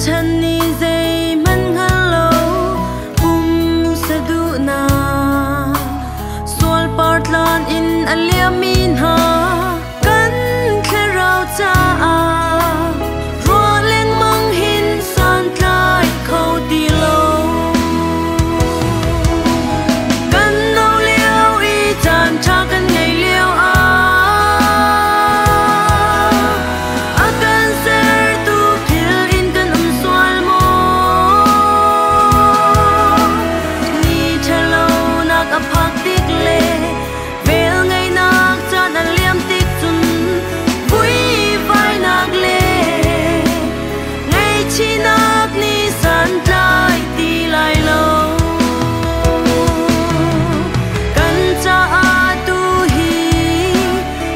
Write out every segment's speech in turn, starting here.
Chân ni dây man ngal lo sa du na sol partlan in aliamin ha kan kharau cha ro leng mang hin san tlai khâu ti lo kan no liao I chan cha kan ngai liao kan ser tu phil in kan swal mo ni thalo nak aphak tik le vel ngai nak cha dan liam tik chun vui vai nak le ngai chi nak ni san tlai ti lai lo kan cha tu hi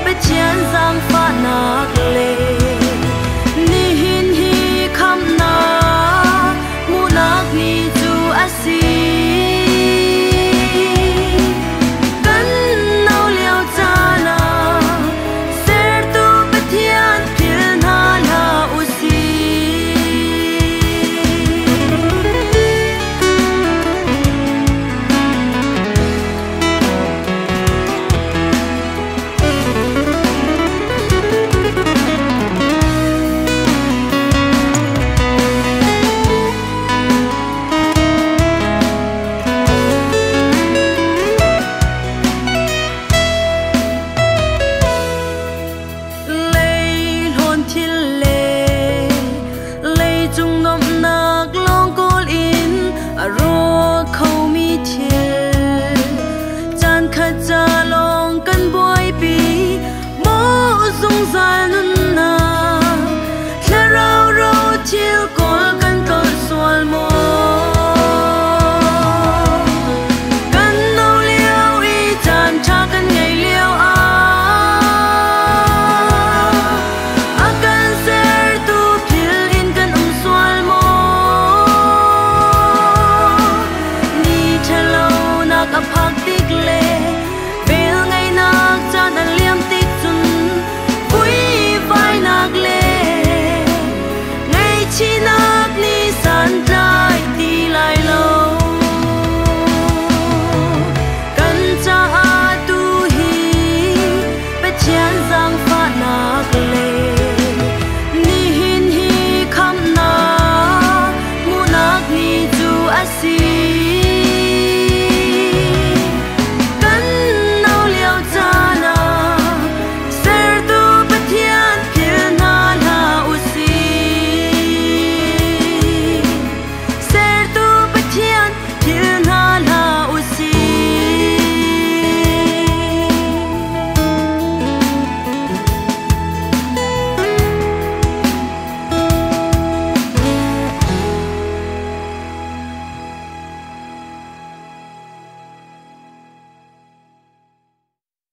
pe chian sang fa nak le